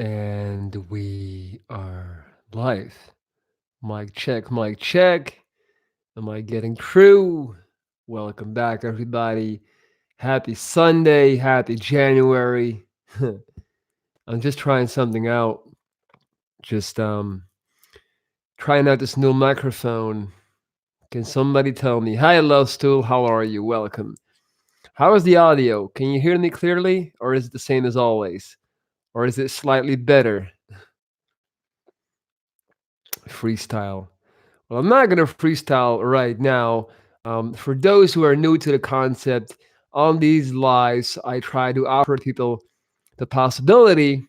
And we are live. Mic check, mic check. Am I getting through? Welcome back, everybody. Happy Sunday, happy January. I'm just trying something out. Just trying out this new microphone. Can somebody tell me? Hi, Love Stool. How are you? Welcome. How is the audio? Can you hear me clearly, or is it the same as always? Or is it slightly better? Freestyle. Well, I'm not going to freestyle right now. For those who are new to the concept, on these lives, I try to offer people the possibility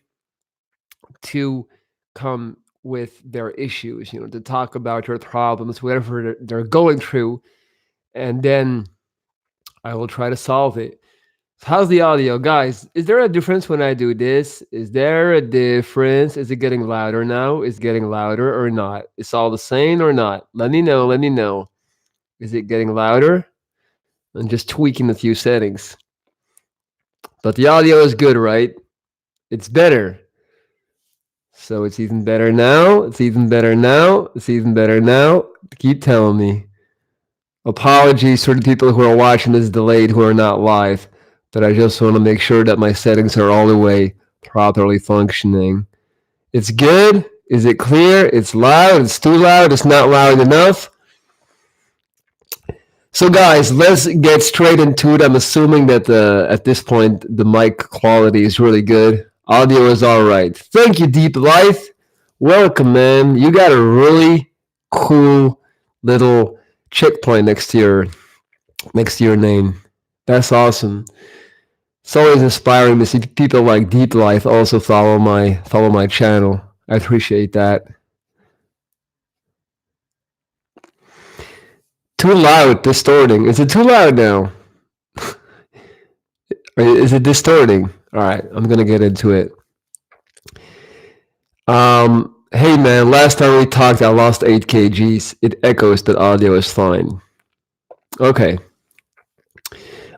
to come with their issues, to talk about their problems, whatever they're going through, and then I will try to solve it. So how's the audio, guys? Is there a difference when I do this? Is there a difference? Is it getting louder now? Is it getting louder or not? It's all the same or not? Let me know. Let me know. Is it getting louder? I'm just tweaking a few settings. But the audio is good, right? It's better. So it's even better now. It's even better now. It's even better now. Keep telling me. Apologies for the people who are watching this delayed who are not live. But I just want to make sure that my settings are all the way properly functioning. It's good. Is it clear? It's loud. It's too loud. It's not loud enough. So, guys, let's get straight into it. I'm assuming that at this point the mic quality is really good. Audio is all right. Thank you, Deep Life. Welcome, man. You got a really cool little checkpoint next to your name. That's awesome. It's always inspiring to see people like Deep Life also follow my channel. I appreciate that. Too loud, distorting. Is it too loud now? Or is it distorting? All right, I'm gonna get into it. Hey man, last time we talked, I lost 8 kgs. It echoes that audio is fine. Okay.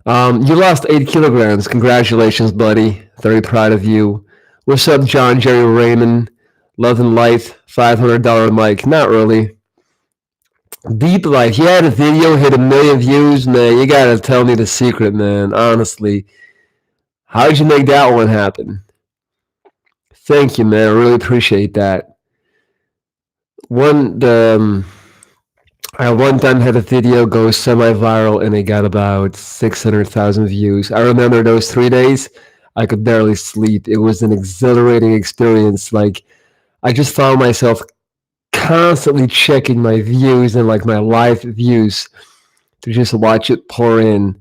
You lost 8 kilograms. Congratulations, buddy. Very proud of you. What's up, John Jerry Raymond? Love and Life, $500 mic. Not really. Deep Life. You had a video hit 1 million views, man. You gotta tell me the secret, man. Honestly, how did you make that one happen? Thank you, man. I really appreciate that. I one time had a video go semi-viral and it got about 600,000 views. I remember those 3 days. I could barely sleep. It was an exhilarating experience. Like I just found myself constantly checking my views and like my live views to just watch it pour in.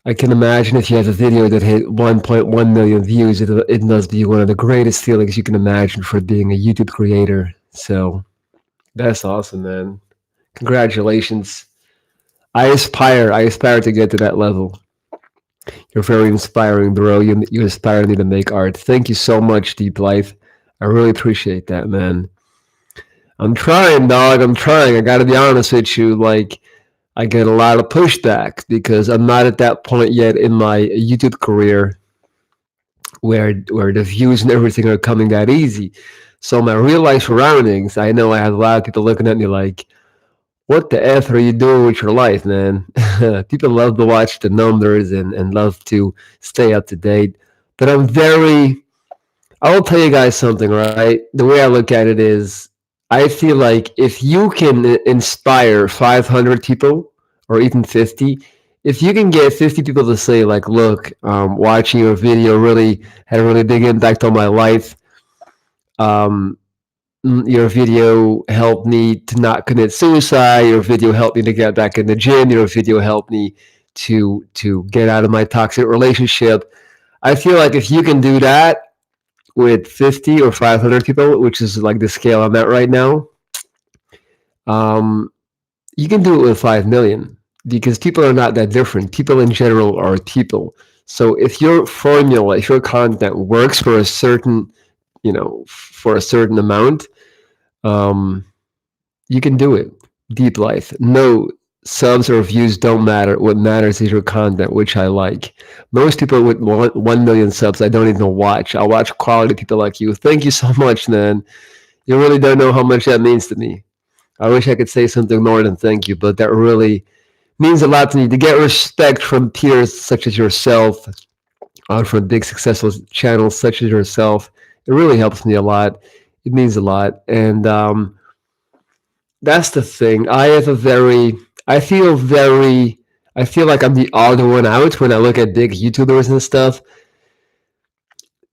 I can imagine if you have a video that hit 1.1 million views, it must be one of the greatest feelings you can imagine for being a YouTube creator. So that's awesome, man. Congratulations. I aspire to get to that level. You're very inspiring, bro. You inspire me to make art. Thank you so much, Deep Life. I really appreciate that, man. I'm trying, dog. I'm trying. I gotta be honest with you. Like, I get a lot of pushback because I'm not at that point yet in my YouTube career where the views and everything are coming that easy. So my real life surroundings, I know I have a lot of people looking at me like, what the F are you doing with your life, man? People love to watch the numbers and love to stay up to date. But I will tell you guys something, right? The way I look at it is, I feel like if you can inspire 500 people or even 50, if you can get 50 people to say, like, look, watching your video really had a really big impact on my life. Um, your video helped me to not commit suicide. Your video helped me to get back in the gym. Your video helped me to get out of my toxic relationship. I feel like if you can do that with 50 or 500 people, which is like the scale I'm at right now, um, you can do it with 5 million because people are not that different. People in general are people. So if your formula, if your content works for a certain, for a certain amount, um, you can do it. Deep Life. No subs or views don't matter. What matters is your content, which I like. Most people with 1 million subs, I don't even watch. I watch quality people like you. Thank you so much, man. You really don't know how much that means to me. I wish I could say something more than thank you, but that really means a lot to me to get respect from peers such as yourself, from big successful channels such as yourself. It really helps me a lot. It means a lot, and that's the thing. I feel very, I feel like I'm the odd one out when I look at big YouTubers and stuff.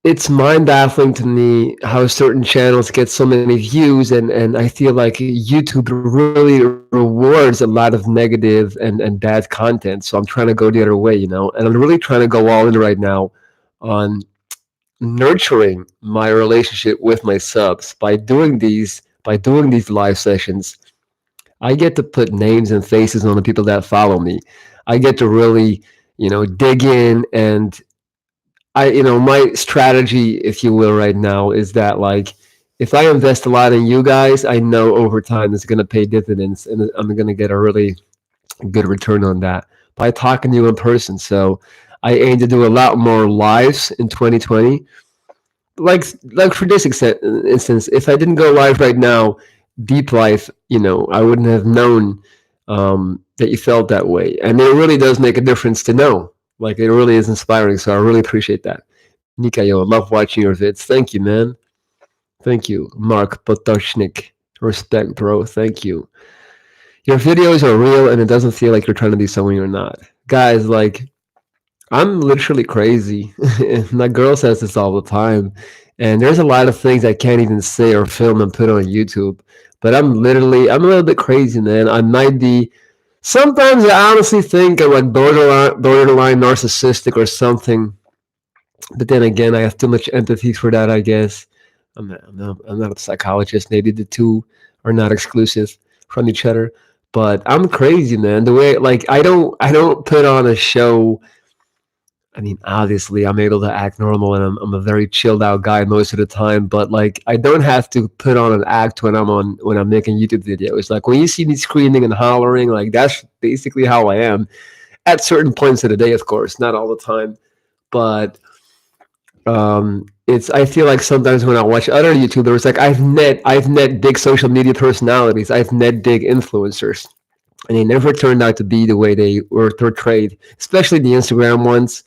It's mind baffling to me how certain channels get so many views, and I feel like YouTube really rewards a lot of negative and bad content. So I'm trying to go the other way, and I'm really trying to go all in right now on nurturing my relationship with my subs by doing these live sessions. I get to put names and faces on the people that follow me. I get to really, dig in, and my strategy, if you will, right now is that, like, if I invest a lot in you guys, I know over time it's going to pay dividends, and I'm going to get a really good return on that by talking to you in person. So I aim to do a lot more lives in 2020. Like for this instance, if I didn't go live right now, deep life, I wouldn't have known that you felt that way, and it really does make a difference to know. Like, it really is inspiring, so I really appreciate that. Nikayo, I love watching your vids. Thank you, man. Thank you, Mark Potoshnik. Respect, bro. Thank you. Your videos are real, and it doesn't feel like you're trying to be someone you're not. Guys, like, I'm literally crazy. My girl says this all the time. And there's a lot of things I can't even say or film and put on YouTube. But I'm a little bit crazy, man. I might be, sometimes I honestly think I'm like borderline narcissistic or something. But then again, I have too much empathy for that, I guess. I'm not a psychologist. Maybe the two are not exclusive from each other. But I'm crazy, man. The way, like, I don't put on a show. I mean, obviously, I'm able to act normal, and I'm a very chilled out guy most of the time. But, like, I don't have to put on an act when I'm making YouTube videos. Like, when you see me screaming and hollering, like, that's basically how I am at certain points of the day. Of course, not all the time, but it's. I feel like sometimes when I watch other YouTubers, like, I've met big social media personalities, I've met big influencers, and they never turned out to be the way they were portrayed, especially the Instagram ones.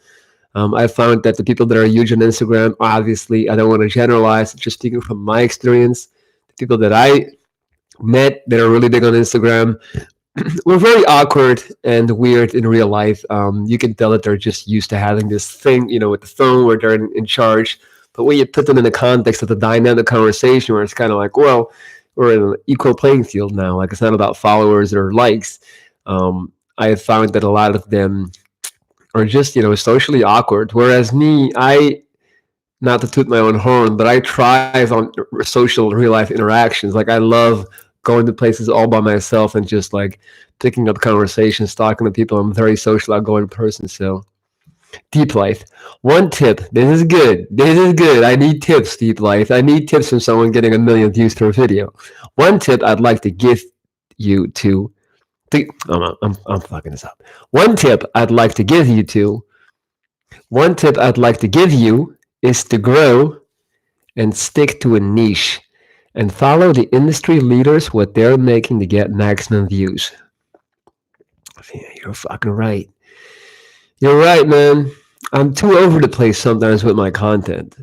I found that the people that are huge on Instagram, obviously, I don't want to generalize, just speaking from my experience, the people that I met that are really big on Instagram were very awkward and weird in real life. You can tell that they're just used to having this thing, with the phone where they're in charge. But when you put them in the context of the dynamic conversation, where it's kind of like, well, we're in an equal playing field now. Like, it's not about followers or likes. I have found that a lot of them are just socially awkward. Whereas me, I, not to toot my own horn, but I thrive on social real life interactions. Like, I love going to places all by myself and just, like, picking up conversations, talking to people. I'm a very social, outgoing person. So, deep life. One tip. This is good. This is good. I need tips, deep life. I need tips from someone getting a million views per video. One tip I'd like to give you to. I'm fucking this up. One tip I'd like to give you to. One tip I'd like to give you is to grow and stick to a niche and follow the industry leaders what they're making to get maximum views. Yeah, you're fucking right. You're right, man. I'm too over the place sometimes with my content.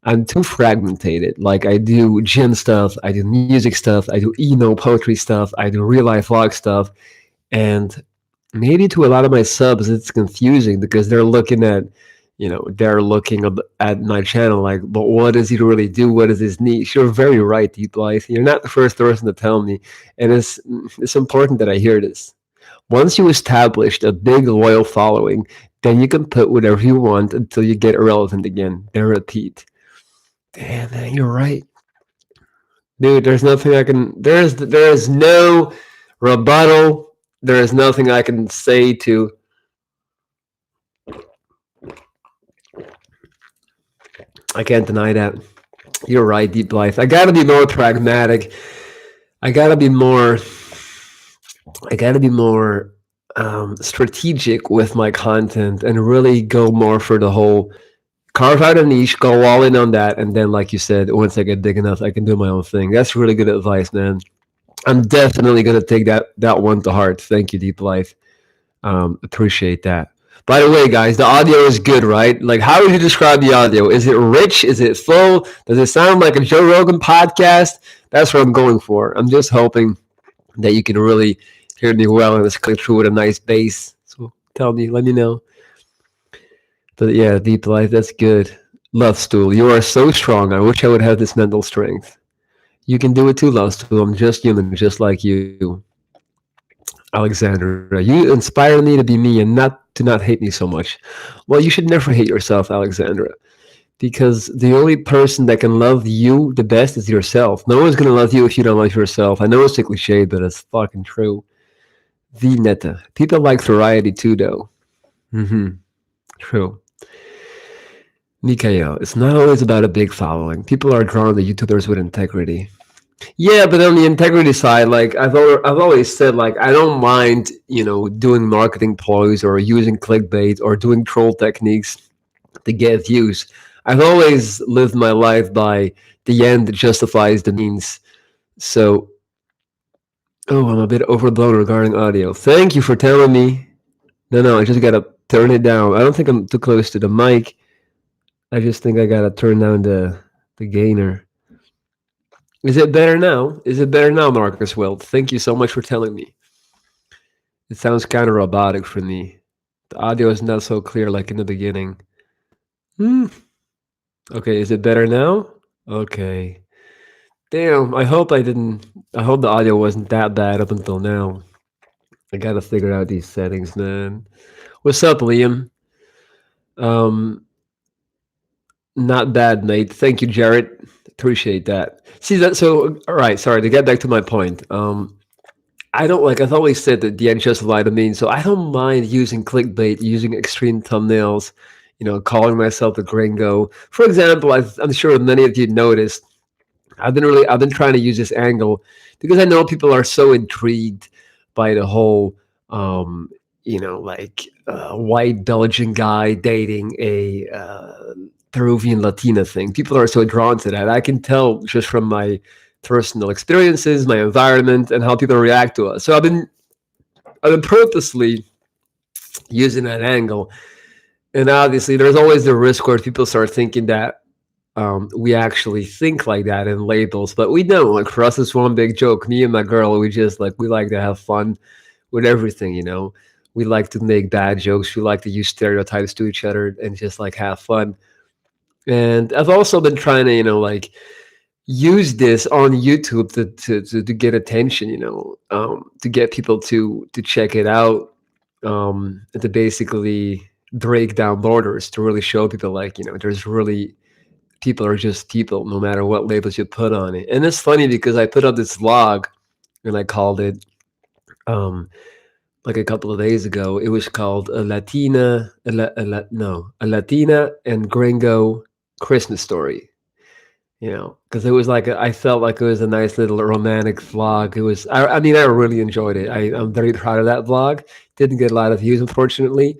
I'm too fragmented. Like, I do gym stuff, I do music stuff, I do poetry stuff, I do real life vlog stuff, and maybe to a lot of my subs it's confusing because they're looking at my channel like, but what does he really do? What is his niche? You're very right, Deep Life. You're not the first person to tell me, and it's important that I hear this. Once you establish a big loyal following, then you can put whatever you want until you get irrelevant again. Then repeat. Damn, man, you're right, dude. There's nothing I can. There is no rebuttal. There is nothing I can say to. I can't deny that. You're right, Deep Life. I gotta be more pragmatic. I gotta be more I got to be more strategic with my content and really go more for the whole carve out a niche, go all in on that, and then, like you said, once I get big enough, I can do my own thing. That's really good advice, man. I'm definitely gonna take that one to heart. Thank you, Deep Life. Appreciate that. By the way, guys, the audio is good, right? Like, how would you describe the audio? Is it rich? Is it full? Does it sound like a Joe Rogan podcast? That's what I'm going for. I'm just hoping that you can really hear me well and it's coming through with a nice bass. So tell me, let me know. But yeah, Deep Life, that's good. Love Stool, you are so strong. I wish I would have this mental strength. You can do it too, Love Stool. I'm just human, just like you. Alexandra, you inspire me to be me and not hate me so much. Well, you should never hate yourself, Alexandra, because the only person that can love you the best is yourself. No one's gonna love you if you don't love yourself. I know it's a cliche, but it's fucking true. The netta. People like variety too, though. Mm-hmm. True. Mikhail, it's not always about a big following. People are drawn to YouTubers with integrity. Yeah, but on the integrity side, like I've always said, like I don't mind, doing marketing ploys or using clickbait or doing troll techniques to get views. I've always lived my life by the end justifies the means. So, oh, I'm a bit overblown regarding audio. Thank you for telling me. No, no, I just gotta turn it down. I don't think I'm too close to the mic. I just think I gotta turn down the gainer. Is it better now? Is it better now, Marcus Wilt? Thank you so much for telling me. It sounds kind of robotic for me. The audio is not so clear like in the beginning. Hmm. Okay, is it better now? Okay. Damn, I hope the audio wasn't that bad up until now. I gotta figure out these settings, man. What's up, Liam? Um, Not bad, mate. Thank you, Jarrett. Appreciate that. See that? So, all right. Sorry to get back to my point. I don't like. I've always said that the end justified the means, so I don't mind using clickbait, using extreme thumbnails. Calling myself a gringo. For example, I'm sure many of you noticed I've been trying to use this angle because I know people are so intrigued by the whole white Belgian guy dating a Peruvian Latina thing. People are so drawn to that. I can tell just from my personal experiences, my environment, and how people react to us. So I've been purposely using that angle. And obviously, there's always the risk where people start thinking that we actually think like that in labels, but we don't. Like for us, it's one big joke. Me and my girl, we like to have fun with everything. We like to make bad jokes. We like to use stereotypes to each other and just like have fun. And I've also been trying to, like use this on YouTube to get attention. To get people to check it out, and to basically break down borders to really show people like there's really people are just people no matter what labels you put on it. And it's funny because I put up this vlog and I called it um like a couple of days ago. It was called a Latina and Gringo Christmas story. Because it was like I felt like it was a nice little romantic vlog. It was I mean I really enjoyed it. I'm very proud of that vlog. Didn't get a lot of views unfortunately,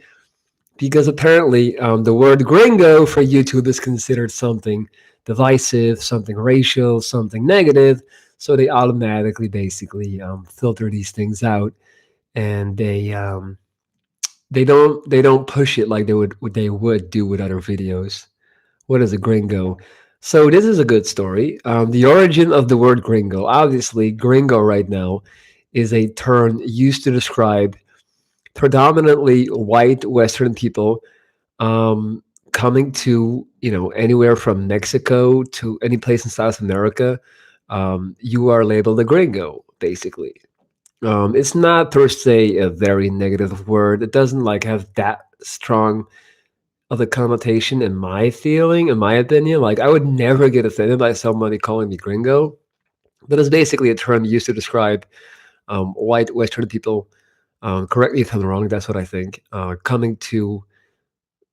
because apparently the word gringo for YouTube is considered something divisive, something racial, something negative. So they automatically basically filter these things out, and they don't push it like they would do with other videos. What is a gringo? So this is a good story. The origin of the word gringo. Obviously, gringo right now is a term used to describe predominantly white Western people coming to anywhere from Mexico to any place in South America. You are labeled a gringo, basically. It's not per se a very negative word. It doesn't like have that strong of a connotation in my feeling, in my opinion. Like I would never get offended by somebody calling me gringo, but it's basically a term used to describe white Western people. Correct me if I'm wrong. That's what I think. Coming to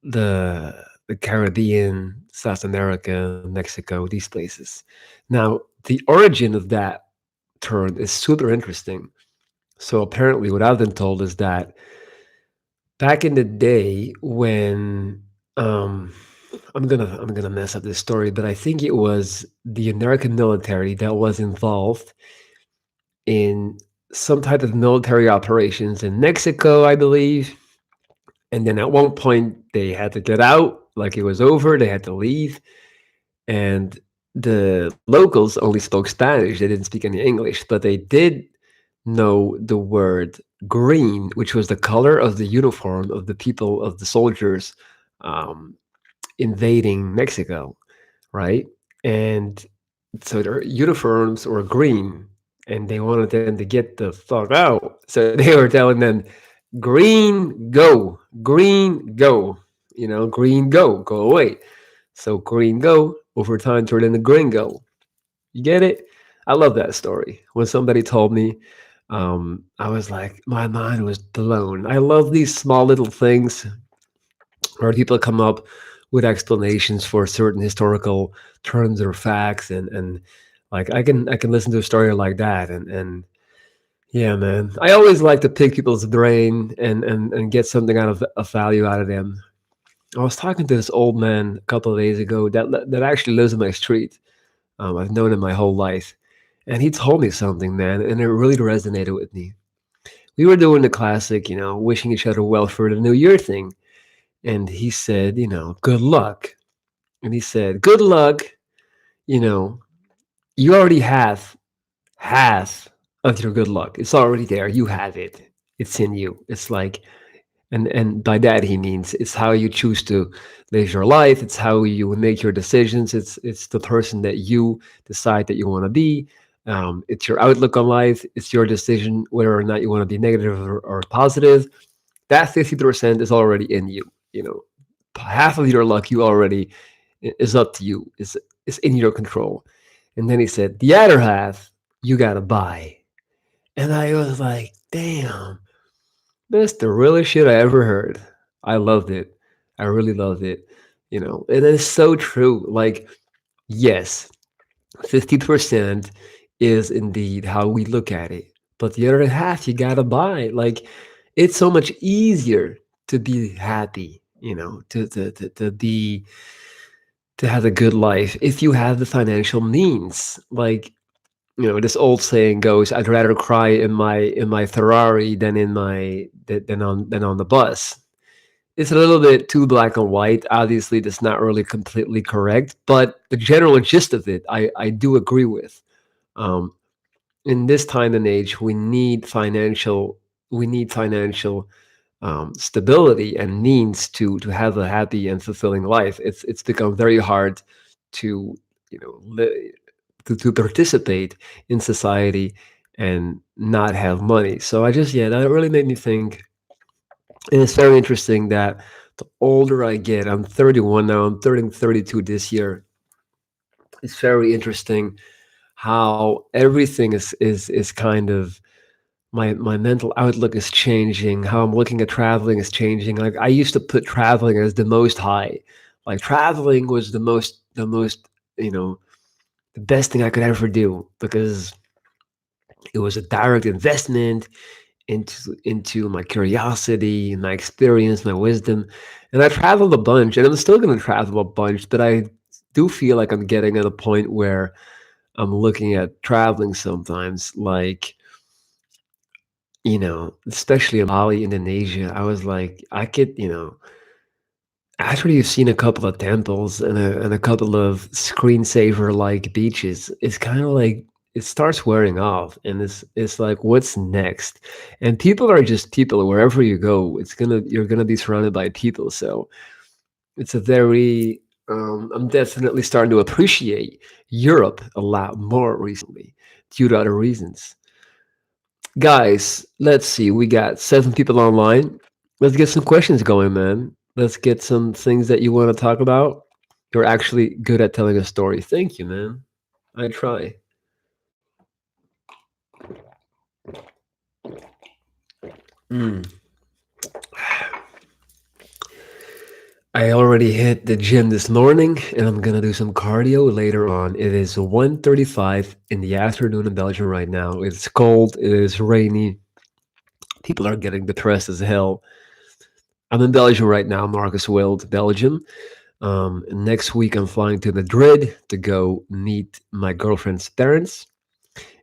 the Caribbean, South America, Mexico, these places. Now, the origin of that term is super interesting. So apparently, what I've been told is that back in the day when um, I'm gonna mess up this story, but I think it was the American military that was involved in some type of military operations in Mexico, I believe. And then at one point they had to get out, like it was over, they had to leave. And the locals only spoke Spanish. They didn't speak any English, but they did know the word green, which was the color of the uniform of the people of the soldiers um, invading Mexico, right? And so their uniforms were green, and they wanted them to get the fuck out. So they were telling them, green, go, green, go away. So green, go, over time turned into gringo. You get it? I love that story. When somebody told me, I was like, my mind was blown. I love these small little things where people come up with explanations for certain historical terms or facts, and like I can listen to a story like that, and yeah, man. I always like to pick people's brain and get something out of a value out of them. I was talking to this old man a couple of days ago that actually lives in my street. I've known him my whole life, and he told me something, man, and it really resonated with me. We were doing the classic, wishing each other well for the new year thing, and he said, good luck. And he said, good luck, you know, you already have half of your good luck. It's already there. You have it. It's in you. It's like, and by that he means it's how you choose to live your life. It's how you make your decisions. It's the person that you decide that you want to be. It's your outlook on life. It's your decision whether or not you want to be negative or positive. That 50% is already in you. You know, half of your luck you already is up to you. Is in your control. And then he said, the other half you gotta buy. And I was like, damn, that's the realest shit I ever heard. I loved it. I really loved it. It is so true. Like, yes, 50% is indeed how we look at it. But the other half you gotta buy. Like, it's so much easier to be happy, to have a good life if you have the financial means. Like, this old saying goes, I'd rather cry in my Ferrari than on the bus. It's a little bit too black and white. Obviously, that's not really completely correct, but the general gist of it, I do agree with. Um, in this time and age, we need financial stability and means to have a happy and fulfilling life. It's become very hard to to participate in society and not have money. So that really made me think. And it's very interesting that the older I get, I'm 31 now, I'm turning 32 this year. It's very interesting how everything is kind of my mental outlook is changing. How I'm looking at traveling is changing. Like, I used to put traveling as the most high. Like, traveling was the most you know the best thing I could ever do, because it was a direct investment into my curiosity, my experience, my wisdom. And I traveled a bunch, and I'm still going to travel a bunch, but I do feel like I'm getting at a point where I'm looking at traveling sometimes, like, especially in Bali, Indonesia. I was like, I could, after you've seen a couple of temples and a couple of screensaver like beaches, it's kind of like it starts wearing off, and it's like, what's next? And people are just people wherever you go. You're gonna be surrounded by people. So it's a very I'm definitely starting to appreciate Europe a lot more recently due to other reasons. Guys, let's see. We got 7 people online. Let's get some questions going, man. Let's get some things that you want to talk about. You're actually good at telling a story. Thank you, man. I try. Mm. I already hit the gym this morning, and I'm gonna do some cardio later on. It is 1:35 in the afternoon in Belgium right now. It's cold. It is rainy. People are getting depressed as hell. I'm in Belgium right now, Marcus Wild, Belgium. Next week, I'm flying to Madrid to go meet my girlfriend's parents.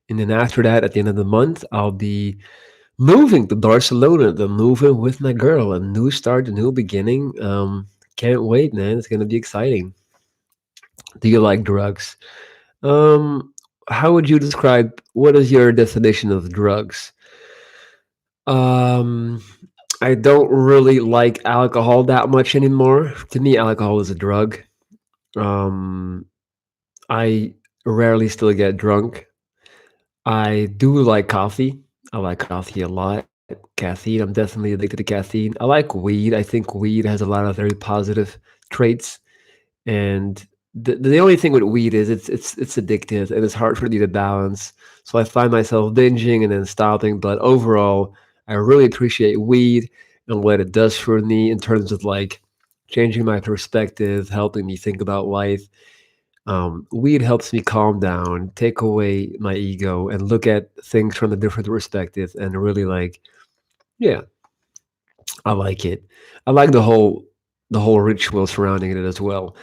And then after that, at the end of the month, I'll be moving to Barcelona. The moving with my girl, a new start, a new beginning. Can't wait, man. It's gonna be exciting. Do you like drugs? Um, how would you describe what is your definition of drugs? Um, I don't really like alcohol that much anymore. To me, alcohol is a drug. Um, I rarely still get drunk. I do like coffee. I like coffee a lot. Caffeine, I'm definitely addicted to caffeine. I like weed. I think weed has a lot of very positive traits. And the only thing with weed is it's addictive and it's hard for you to balance. So I find myself binging and then stopping. But overall, I really appreciate weed and what it does for me in terms of like changing my perspective, helping me think about life. Weed helps me calm down, take away my ego, and look at things from a different perspective. And really, like, yeah, I like it. I like the whole ritual surrounding it as well.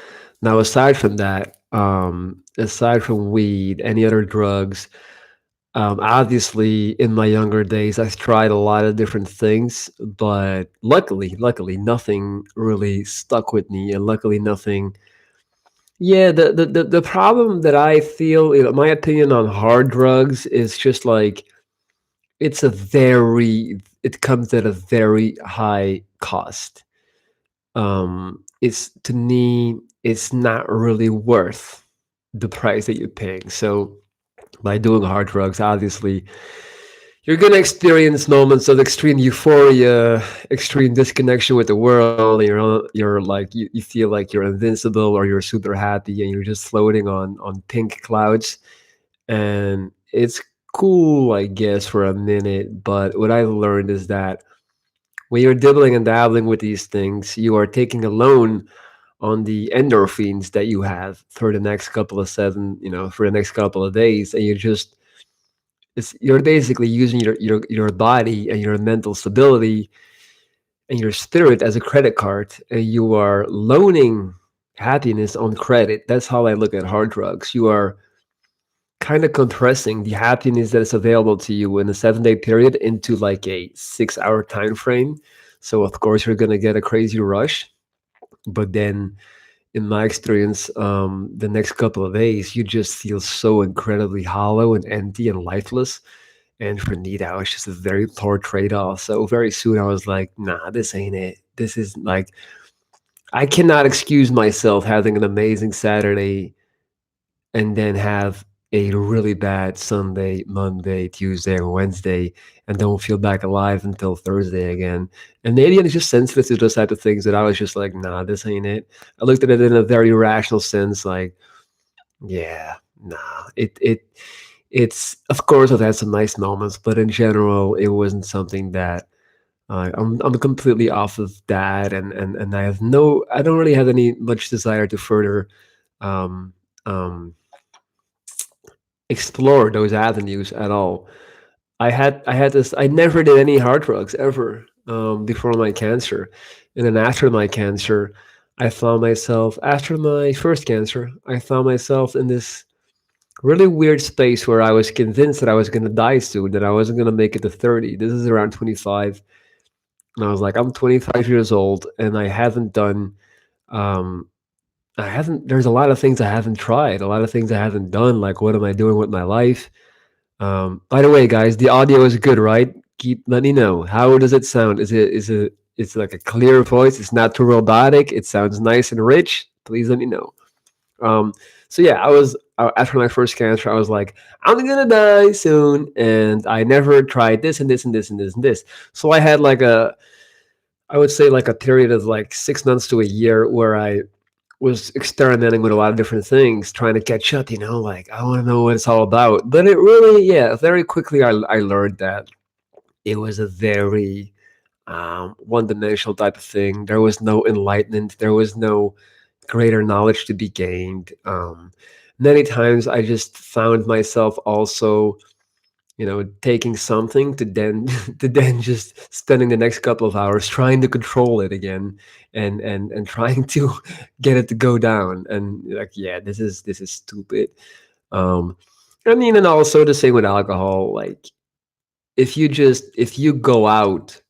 Now, aside from that, aside from weed, any other drugs? Obviously, in my younger days, I've tried a lot of different things, but luckily, nothing really stuck with me, and luckily, nothing. Yeah, the problem that I feel, my opinion on hard drugs is just like it comes at a very high cost. It's to me, it's not really worth the price that you're paying. So by doing hard drugs, obviously, you're gonna experience moments of extreme euphoria, extreme disconnection with the world, and you're like you feel like you're invincible or you're super happy and you're just floating on pink clouds. And it's cool, I guess, for a minute, but what I've learned is that when you're dibbling and dabbling with these things, you are taking a loan on the endorphins that you have for the next couple of for the next couple of days, and you're basically using your body and your mental stability and your spirit as a credit card, and you are loaning happiness on credit. That's how I look at hard drugs. You are kind of compressing the happiness that is available to you in a 7 day period into like a 6 hour time frame. So of course you're gonna get a crazy rush, but then in my experience, the next couple of days you just feel so incredibly hollow and empty and lifeless. And for me, that was just a very poor trade off. So very soon I was like, nah, this ain't it. This is like, I cannot excuse myself having an amazing Saturday and then have a really bad Sunday, Monday, Tuesday, or Wednesday, and don't feel back alive until Thursday again. And maybe I'm just sensitive to those type of things that I was just like, nah, this ain't it. I looked at it in a very rational sense, like, yeah, nah, it's of course I've had some nice moments, but in general, it wasn't something that I'm completely off of that, and I don't really have any much desire to further um, um, explore those avenues at all. I had this. I never did any hard drugs ever before my cancer, and then after my cancer, I found myself after my first cancer. I found myself in this really weird space where I was convinced that I was going to die soon, that I wasn't going to make it to 30. This is around 25. And I was like, I'm 25 years old and um, there's a lot of things I haven't tried, a lot of things I haven't done. Like, what am I doing with my life? By the way, guys, the audio is good, right? Let me know. How does it sound? It's like a clear voice. It's not too robotic. It sounds nice and rich. Please let me know. Um, so yeah, after my first cancer, I was like, I'm gonna die soon, and I never tried this and this and this and this and this. So I had like I would say like a period of like 6 months to a year where I was experimenting with a lot of different things, trying to catch up. Like I want to know what it's all about. But it really, yeah, very quickly I learned that it was a very one-dimensional type of thing. There was no enlightenment. There was no greater knowledge to be gained. Many times I just found myself also taking something to then to then just spending the next couple of hours trying to control it again, and trying to get it to go down, and like, yeah, this is stupid. um I mean, and also the same with alcohol. Like, if you go out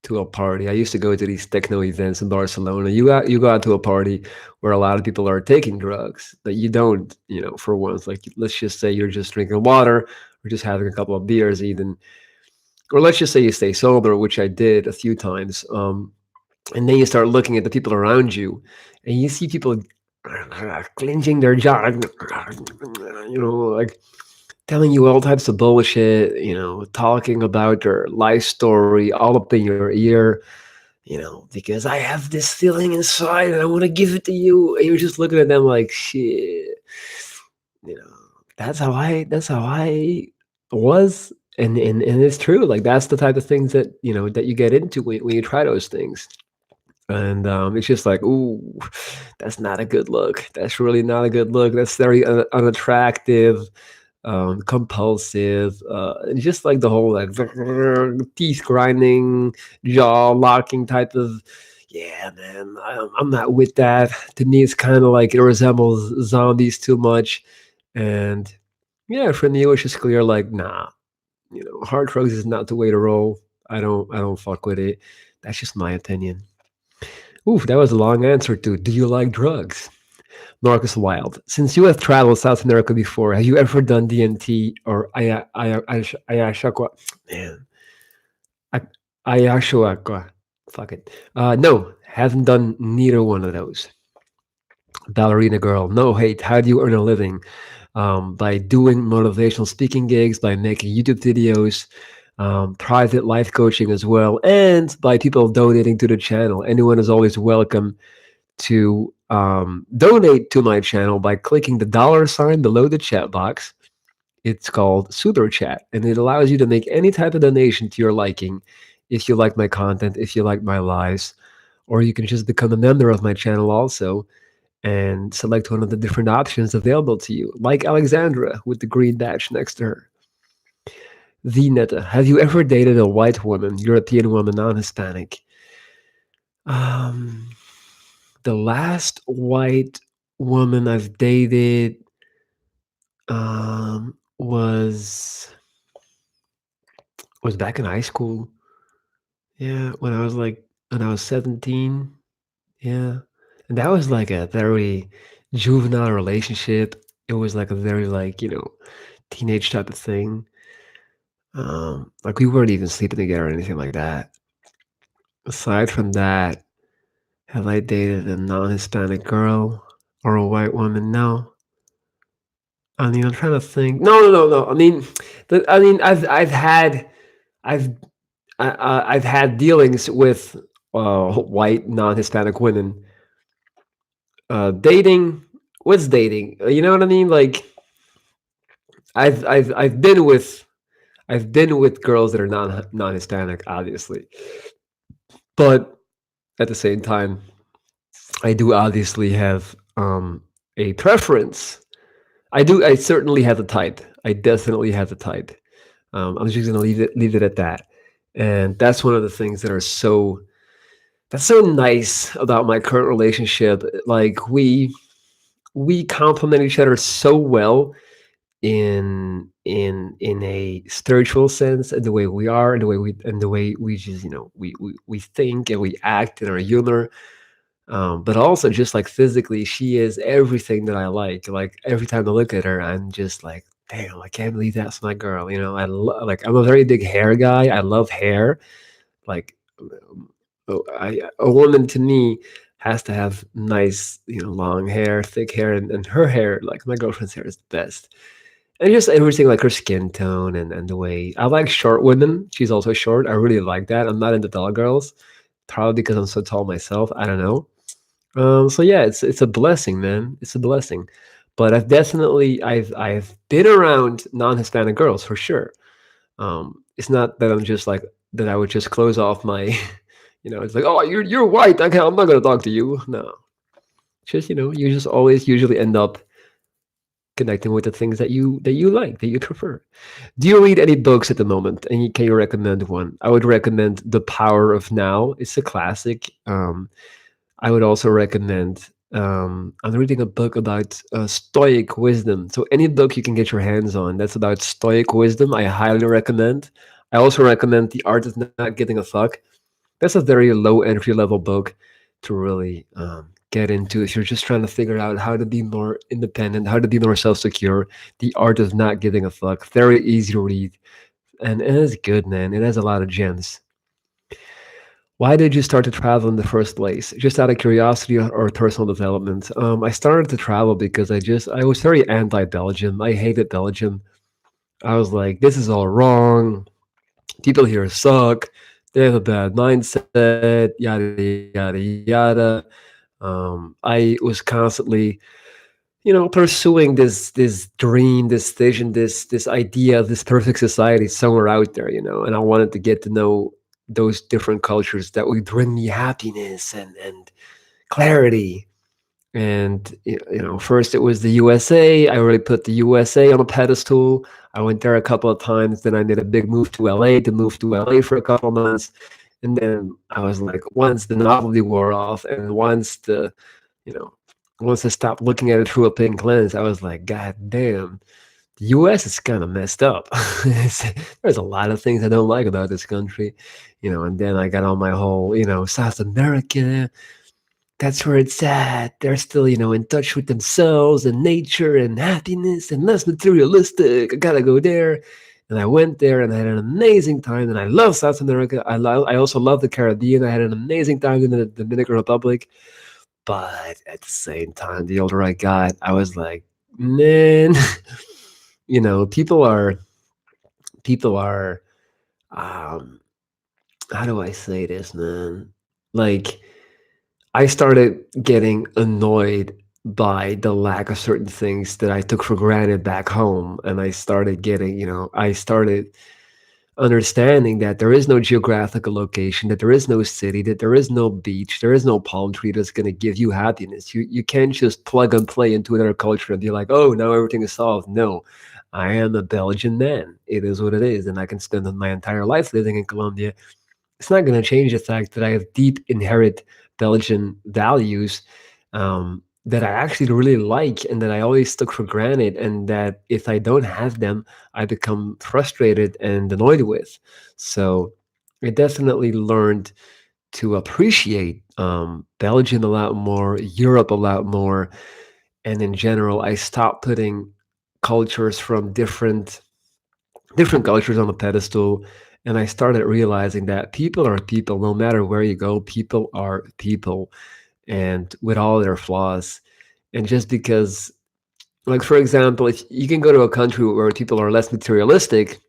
to a party. I used to go to these techno events in Barcelona. You go out to a party where a lot of people are taking drugs that you don't, for once. Like, let's just say you're just drinking water or just having a couple of beers, even, or let's just say you stay sober, which I did a few times. And then you start looking at the people around you, and you see people clenching their jaw, like telling you all types of bullshit, talking about their life story all up in your ear, because I have this feeling inside and I want to give it to you. And you're just looking at them like, shit, you know, that's how I was. And it's true. Like, that's the type of things that you get into when you try those things. And it's just like, ooh, that's not a good look. That's really not a good look. That's very unattractive, compulsive, and just like the whole like teeth grinding, jaw locking type of. Yeah, man, I'm not with that. To me, it's kind of like it resembles zombies too much, and yeah, for me, it was just clear like, nah, hard drugs is not the way to roll. I don't fuck with it. That's just my opinion. Oof, that was a long answer to do you like drugs? Marcus Wild. Since you have traveled South America before, have you ever done DMT or ayahuasca? Man, I- ayahuasca. Fuck it. No, haven't done neither one of those. Ballerina girl. No hate. How do you earn a living? By doing motivational speaking gigs, by making YouTube videos, private life coaching as well, and by people donating to the channel. Anyone is always welcome to donate to my channel by clicking the dollar sign below the chat box. It's called Super Chat, and it allows you to make any type of donation to your liking. If you like my content, if you like my lives, or you can just become a member of my channel also and select one of the different options available to you, like Alexandra with the green badge next to her. The Netta, have you ever dated a white woman, European woman, non Hispanic? Um, the last white woman I've dated was back in high school. Yeah, when I was 17. Yeah. And that was like a very juvenile relationship. It was like a very like, teenage type of thing. Like, we weren't even sleeping together or anything like that. Aside from that, have I dated a non-Hispanic girl or a white woman? No. I mean, I'm trying to think. No, no, no, no. I mean, I've I've had dealings with white non-Hispanic women. Dating, what's dating? You know what I mean? Like, I've been with girls that are non-Hispanic, obviously, but at the same time, I do obviously have a preference. I certainly have a type. I definitely have a type. I'm just gonna leave it at that. And that's one of the things that's so nice about my current relationship. Like, we complement each other so well in a spiritual sense, and the way we are, and the way we just, we think and we act, and our humor. But also, just like physically, she is everything that I like. Like, every time I look at her, I'm just like, damn, I can't believe that's my girl. Like, I'm a very big hair guy. I love hair. Like, a woman to me has to have nice, long hair, thick hair, and her hair, like my girlfriend's hair, is the best. And just everything, like her skin tone, and the way I like short women. She's also short. I really like that. I'm not into tall girls, probably because I'm so tall myself. I don't know. So yeah, it's a blessing, man. It's a blessing. But I've been around non-Hispanic girls for sure. It's not that I'm just like that. I would just close off my, it's like, oh, you're white. I'm not gonna talk to you. No, just you just always usually end up connecting with the things that you like, that you prefer. Do you read any books at the moment? And can you recommend one? I would recommend The Power of Now. It's a classic. I would also recommend. I'm reading a book about Stoic wisdom. So any book you can get your hands on that's about Stoic wisdom, I highly recommend. I also recommend The Art of Not Giving a Fuck. That's a very low entry level book to really get into if you're just trying to figure out how to be more independent, how to be more self secure. The Art of Not Giving a Fuck. Very easy to read. And it is good, man. It has a lot of gems. Why did you start to travel in the first place? Just out of curiosity or personal development? I started to travel because I was very anti Belgium. I hated Belgium. I was like, this is all wrong. People here suck. They have a bad mindset, yada, yada, yada. I was constantly, pursuing this dream, this vision, this idea of this perfect society somewhere out there, and I wanted to get to know those different cultures that would bring me happiness and clarity. And first it was the USA. I really put the USA on a pedestal. I went there a couple of times. Then I made a big move to LA to move to LA for a couple of months. And then I was like, once the novelty wore off, and you know, once I stopped looking at it through a pink lens, I was like, God damn, the US is kind of messed up. There's a lot of things I don't like about this country, and then I got on my whole, South America, that's where it's at. They're still, in touch with themselves and nature and happiness and less materialistic. I gotta go there. And I went there and I had an amazing time. And I love South America. I also love the Caribbean. I had an amazing time in the Dominican Republic. But at the same time, the older I got, I was like, man, people are, um, how do I say this, man? Like, I started getting annoyed by the lack of certain things that I took for granted back home. And I started understanding that there is no geographical location, that there is no city, that there is no beach, there is no palm tree that's going to give you happiness. You can't just plug and play into another culture and be like, oh, now everything is solved. No, I am a Belgian man. It is what it is. And I can spend my entire life living in Colombia. It's not going to change the fact that I have deep inherent Belgian values that I actually really like and that I always took for granted, and that if I don't have them, I become frustrated and annoyed with. So I definitely learned to appreciate Belgium a lot more, Europe a lot more, and in general, I stopped putting cultures from different cultures on a pedestal. And I started realizing that people are people, no matter where you go, people are people, and with all their flaws. And just because, like, for example, if you can go to a country where people are less materialistic,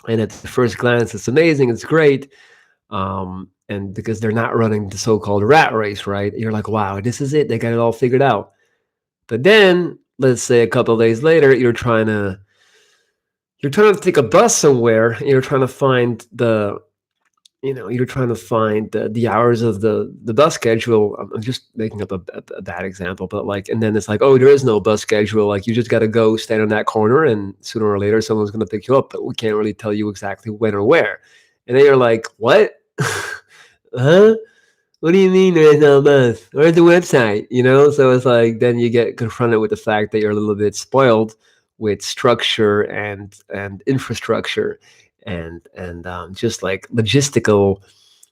and at the first glance, it's amazing, it's great. And because they're not running the so called rat race, right? You're like, wow, this is it. They got it all figured out. But then, let's say a couple of days later, you're trying to take a bus somewhere, and you're trying to find the hours of the bus schedule. I'm just making up a bad example, but like, and then it's like, oh, there is no bus schedule. Like, you just got to go stand on that corner, and sooner or later, someone's going to pick you up, but we can't really tell you exactly when or where. And then you're like, what? Huh? What do you mean there's no bus? Where's the website? So it's like, then you get confronted with the fact that you're a little bit spoiled with structure and infrastructure and just like logistical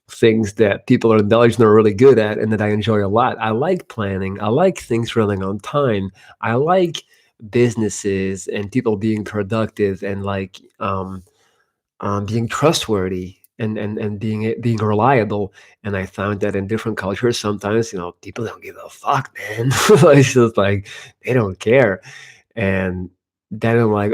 things that people in Belgium are really good at and that I enjoy a lot. I like planning. I like things running on time. I like businesses and people being productive and like being trustworthy and being reliable. And I found that in different cultures, sometimes people don't give a fuck, man. It's just like they don't care. And then I'm like,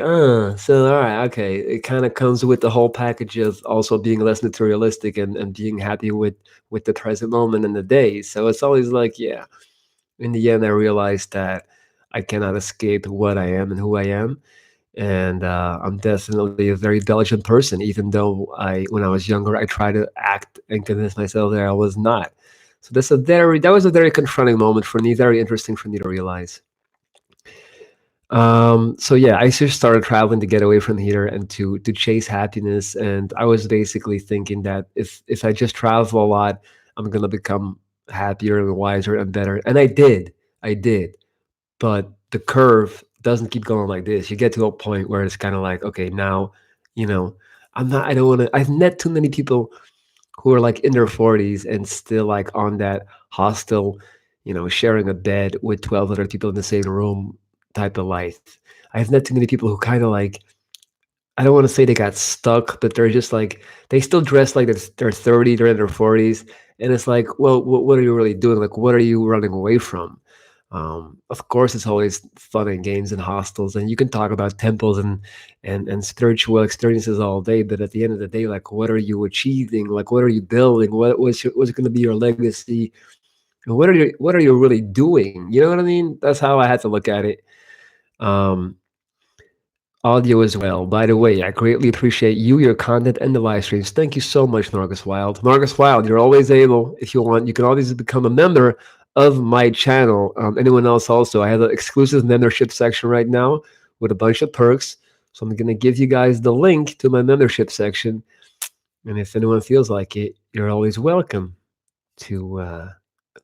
so all right, okay. It kind of comes with the whole package of also being less materialistic and being happy with the present moment and the day. So it's always like, yeah. In the end, I realized that I cannot escape what I am and who I am, and I'm definitely a very Belgian person. Even though when I was younger, I tried to act and convince myself that I was not. So that was a very confronting moment for me, very interesting for me to realize. So yeah, I just started traveling to get away from here and to chase happiness. And I was basically thinking that if I just travel a lot, I'm gonna become happier and wiser and better. And I did. But the curve doesn't keep going like this. You get to a point where it's kind of like, okay, now, you know, I don't want to. I've met too many people who are like in their 40s and still like on that hostile, sharing a bed with 12 other people in the same room type of life. I've met too many people who kind of like, I don't want to say they got stuck, but they're just like, they still dress like they're 30, they're in their 40s. And it's like, well, what are you really doing? Like, what are you running away from? Of course, it's always fun and games and hostels, and you can talk about temples and spiritual experiences all day. But at the end of the day, like, what are you achieving? Like, what are you building? What's going to be your legacy? And what are you really doing? You know what I mean? That's how I had to look at it. Um, Audio as well. By the way, I greatly appreciate you, your content, and the live streams. Thank you so much, Norgus Wild. Norgus Wild, you're always able, if you want, you can always become a member of my channel. Anyone else also, I have an exclusive membership section right now with a bunch of perks. So I'm going to give you guys the link to my membership section. And if anyone feels like it, you're always welcome to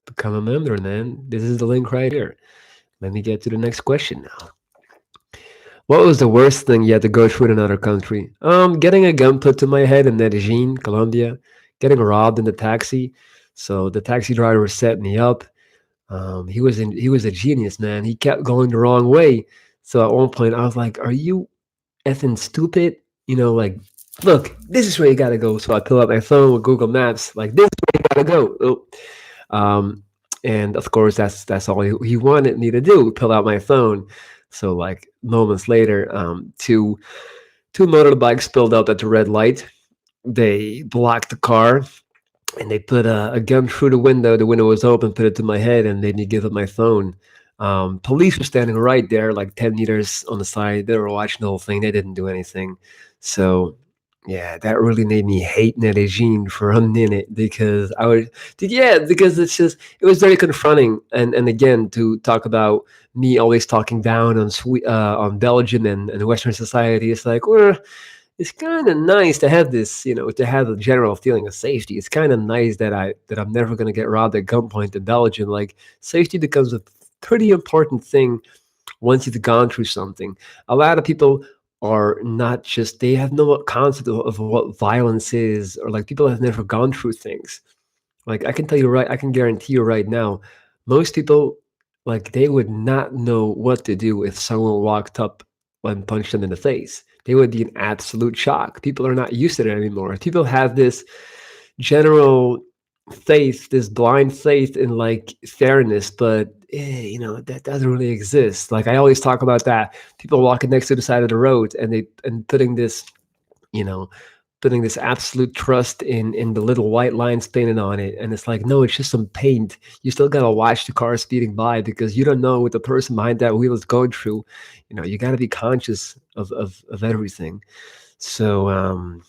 become a member. And then this is the link right here. Let me get to the next question now. What was the worst thing you had to go through in another country? Getting a gun put to my head in Medellin, Colombia. Getting robbed in the taxi. So the taxi driver set me up. He was a genius, man. He kept going the wrong way. So at one point, I was like, "Are you effing stupid?" Like, look, this is where you gotta go. So I pull out my phone with Google Maps. Like, this is where you gotta go. Um, and of course, that's all he wanted me to do. Pull out my phone. So like moments later, two motorbikes pulled up at the red light. They blocked the car and they put a gun through the window. The window was open, put it to my head, and made me give up my phone. Police were standing right there, like 10 meters on the side. They were watching the whole thing. They didn't do anything. So, yeah, that really made me hate Medellin for a minute because yeah, because it was very confronting. And again, to talk about me always talking down on on Belgium and Western society, it's like, well, it's kind of nice to have this, to have a general feeling of safety. It's kind of nice that I'm never going to get robbed at gunpoint in Belgium. Like safety becomes a pretty important thing once you've gone through something. A lot of people are not just they have no concept of what violence is, or like people have never gone through things. Like I can guarantee you right now, most people like they would not know what to do if someone walked up and punched them in the face. They would be in absolute shock. People are not used to it anymore. People have this general faith, this blind faith in like fairness, but that doesn't really exist. Like I always talk about that. People walking next to the side of the road and putting this, you know, putting this absolute trust in the little white lines painted on it, and it's like, no, it's just some paint. You still gotta watch the car speeding by because you don't know what the person behind that wheel is going through. You got to be conscious of everything. So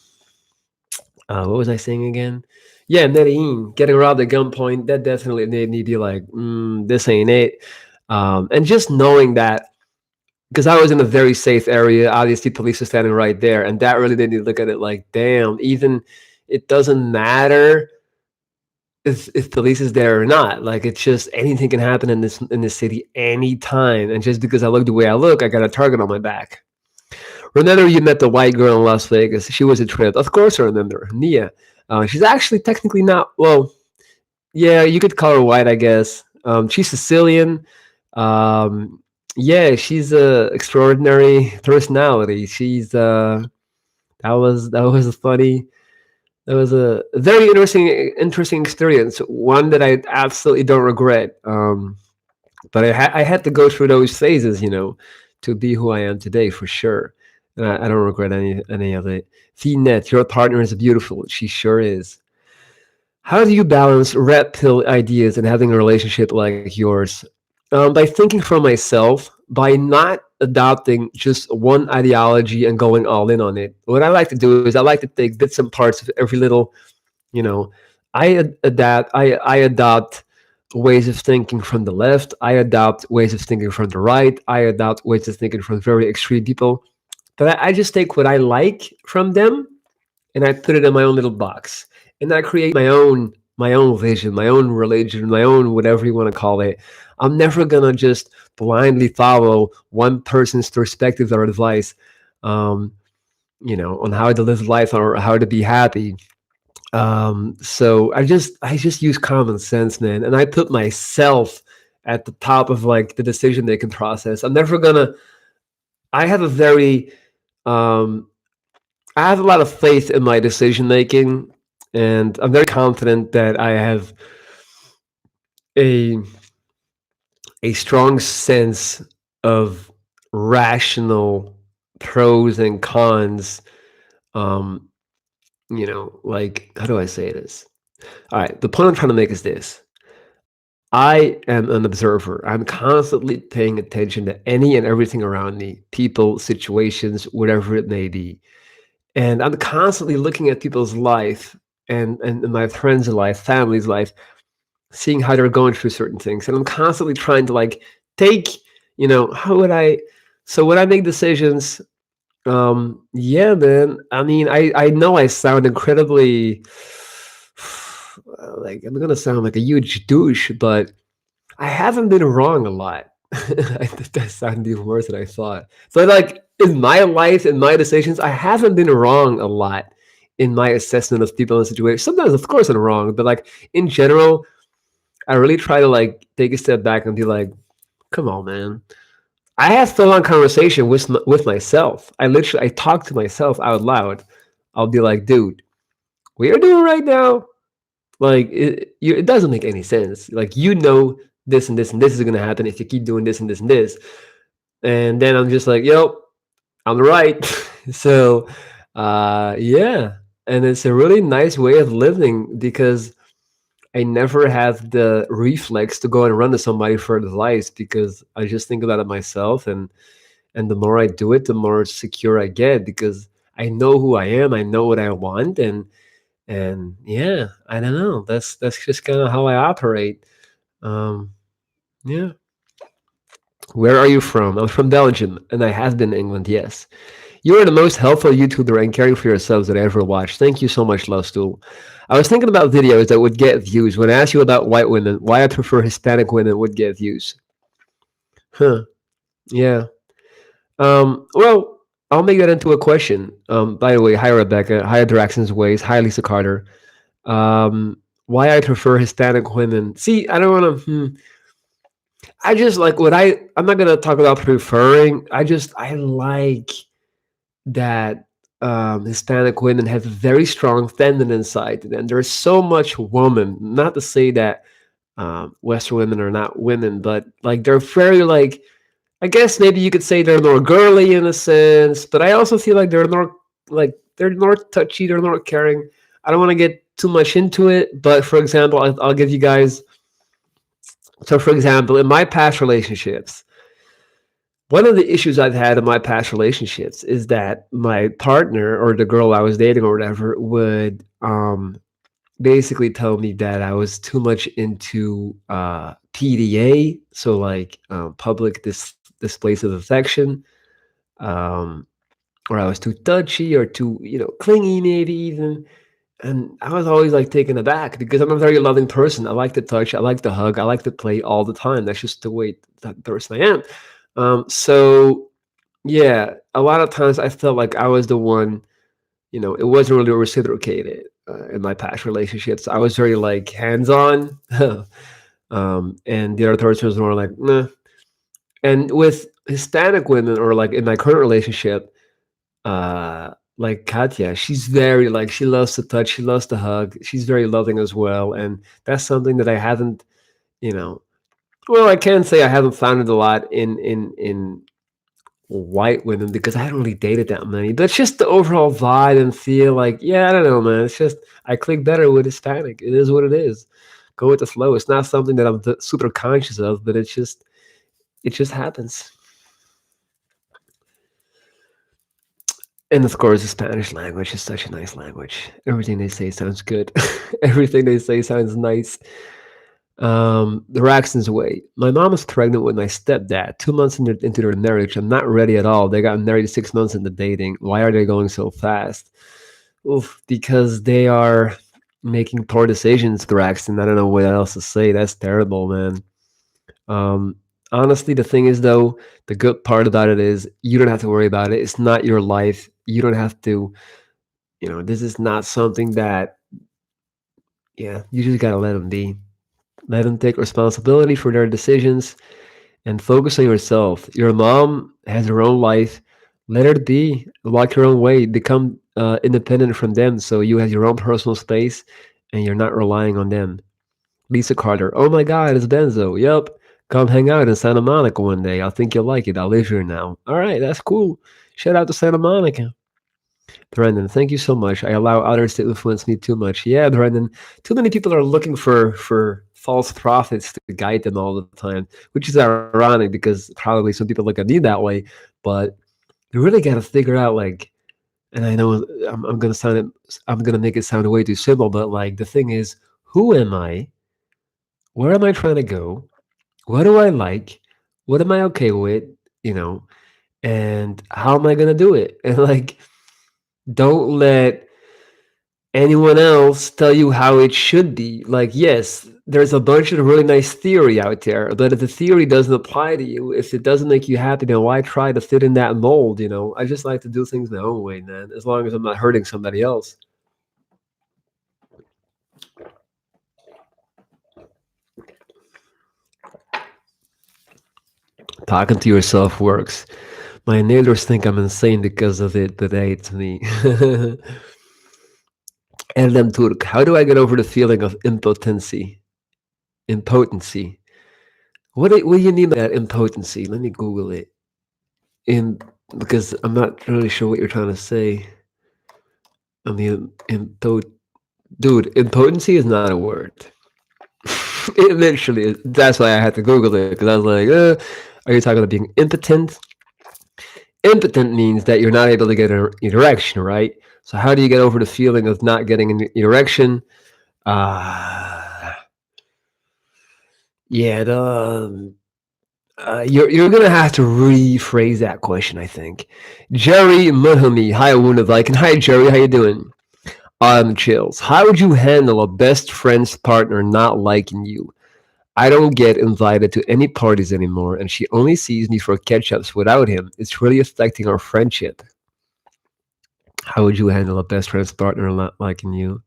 what was I saying again? Yeah, Medellin, getting robbed at gunpoint, that definitely made me be like, this ain't it. And just knowing that, because I was in a very safe area, obviously police are standing right there, and that really made me look at it like, damn, even it doesn't matter if police is there or not. Like it's just anything can happen in this city anytime. And just because I look the way I look, I got a target on my back. Remember you met the white girl in Las Vegas? She was a trip. Of course I remember. Nia. She's actually technically not, well, yeah, you could call her white, I guess. She's Sicilian. Yeah, she's a extraordinary personality. That was a funny. That was a very interesting experience. One that I absolutely don't regret. But I had to go through those phases, to be who I am today for sure. And I don't regret any of it. VNet, your partner is beautiful. She sure is. How do you balance red pill ideas and having a relationship like yours? By thinking for myself, by not adopting just one ideology and going all in on it. What I like to do is I like to take bits and parts of every little, you know, I adopt ways of thinking from the left. I adopt ways of thinking from the right. I adopt ways of thinking from very extreme people. But I just take what I like from them and I put it in my own little box. And I create my own vision, my own religion, my own whatever you want to call it. I'm never gonna just blindly follow one person's perspective or advice, um, on how to live life or how to be happy. So I just use common sense, man, and I put myself at the top of like the decision making process. I'm never gonna. I have a very um, I have a lot of faith in my decision making, and I'm very confident that I have a a strong sense of rational pros and cons. Um, like how do I say this? All right, the point I'm trying to make is this: I am an observer. I'm constantly paying attention to any and everything around me, people, situations, whatever it may be. And I'm constantly looking at people's life and my friends' life, family's life, seeing how they're going through certain things. And I'm constantly trying to like take, how would I so when I make decisions, yeah, man. I mean, I know I sound incredibly like I'm gonna sound like a huge douche, but I haven't been wrong a lot. I think that sounded even worse than I thought. So, like, in my life, in my decisions, I haven't been wrong a lot in my assessment of people and situations. Sometimes, of course, I'm wrong, but like in general, I really try to like take a step back and be like, "Come on, man." I have full-on conversation with myself. I talk to myself out loud. I'll be like, "Dude, what you're doing right now, like it doesn't make any sense. Like this and this and this is gonna happen if you keep doing this and this and this." And then I'm just like, "Yo, I'm right." So, yeah, and it's a really nice way of living because I never have the reflex to go and run to somebody for advice because I just think about it myself, and the more I do it, the more secure I get because I know who I am, I know what I want, and yeah, I don't know. That's just kind of how I operate. Um, yeah. Where are you from? I'm from Belgium, and I have been in England. Yes, you are the most helpful YouTuber and caring for yourselves that I ever watched. Thank you so much, Love Stool. I was thinking about videos that would get views. When I asked you about white women, why I prefer Hispanic women would get views. Huh? Yeah. Well, I'll make that into a question. By the way, hi Rebecca, hi Draxon's Ways, hi Lisa Carter. Why I prefer Hispanic women? See, I don't want to. I just like what I'm not gonna talk about preferring. I like that Hispanic women have a very strong feminine side to them. There's so much woman. Not to say that Western women are not women, but like they're very like. I guess maybe you could say they're more girly in a sense, but I also feel like they're more touchy. They're more caring. I don't want to get too much into it, but for example, I'll give you guys. So, for example, in my past relationships, one of the issues I've had in my past relationships is that my partner or the girl I was dating or whatever would basically tell me that I was too much into PDA, so like public displays of affection, um, or I was too touchy or too clingy maybe even. And I was always like taken aback because I'm a very loving person. I like to touch, I like to hug, I like to play all the time. That's just the way that person I am. So yeah, a lot of times I felt like I was the one, it wasn't really reciprocated in my past relationships. I was very like hands on, and the other person was more like, nah. And with Hispanic women, or like in my current relationship, like Katya, she's very like she loves to touch, she loves to hug, she's very loving as well, and that's something that I haven't, you know, well, I can say I haven't found it a lot in white women because I haven't really dated that many. But it's just the overall vibe and feel like, yeah, I don't know, man. It's just I click better with Hispanic. It is what it is. Go with the flow. It's not something that I'm super conscious of, but it just happens. And of course, the Spanish language is such a nice language. Everything they say sounds good. Everything they say sounds nice. The Raxton's way. My mom is pregnant with my stepdad. 2 months into their marriage. I'm not ready at all. They got married 6 months into dating. Why are they going so fast? Oof, because they are making poor decisions, Braxton. I don't know what else to say. That's terrible, man. Um, Honestly, the thing is, though, the good part about it is you don't have to worry about it. It's not your life. You don't have to, this is not something that, yeah, you just gotta let them be. Let them take responsibility for their decisions and focus on yourself. Your mom has her own life. Let her be, walk your own way, become independent from them so you have your own personal space and you're not relying on them. Lisa Carter, oh my God, it's Benzo. Yep. Come hang out in Santa Monica one day. I think you'll like it. I live here now. All right, that's cool. Shout out to Santa Monica. Brendan, thank you so much. I allow others to influence me too much. Yeah, Brendan, too many people are looking for false prophets to guide them all the time, which is ironic because probably some people look at me that way, but you really got to figure out like, and I know I'm gonna sound it, I'm gonna make it sound way too simple, but like the thing is, who am I? Where am I trying to go? What do I like? What am I okay with? You know, and how am I gonna do it? And like, don't let anyone else tell you how it should be. Like, yes, there's a bunch of really nice theory out there, but if the theory doesn't apply to you, if it doesn't make you happy, then why try to fit in that mold? I just like to do things my own way, man, as long as I'm not hurting somebody else. Talking to yourself works. My neighbors think I'm insane because of it, but hey, it's me. Erdem Turk, how do I get over the feeling of impotency? Impotency. What do you mean by that impotency? Let me Google it. In Because I'm not really sure what you're trying to say. I mean, dude, impotency is not a word. It literally is. That's why I had to Google it because I was like, are you talking about being impotent? Impotent means that you're not able to get an erection, right? So how do you get over the feeling of not getting an erection? Uh, yeah, you're gonna have to rephrase that question, I think. Jerry Muhami, hi Wound of Viking. Hi Jerry, how you doing? Chills. How would you handle a best friend's partner not liking you? I don't get invited to any parties anymore, and she only sees me for catch-ups without him. It's really affecting our friendship. How would you handle a best friend's partner not liking you?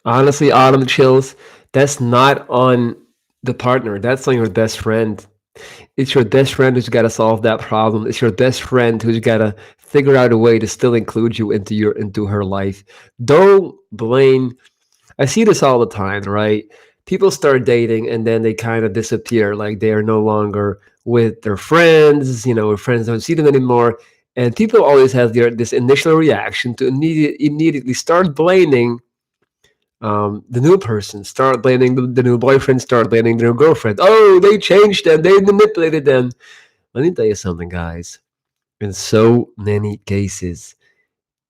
Honestly, Autumn Chills, that's not on the partner. That's on your best friend. It's your best friend who's got to solve that problem. It's your best friend who's got to figure out a way to still include you into her life. Don't blame. I see this all the time, right? People start dating and then they kind of disappear, like they are no longer with their friends. Friends don't see them anymore, and people always have this initial reaction to immediately start blaming the new person, start blaming the new boyfriend, start blaming the new girlfriend. Oh, they changed them, they manipulated them. Let me tell you something, guys. In so many cases,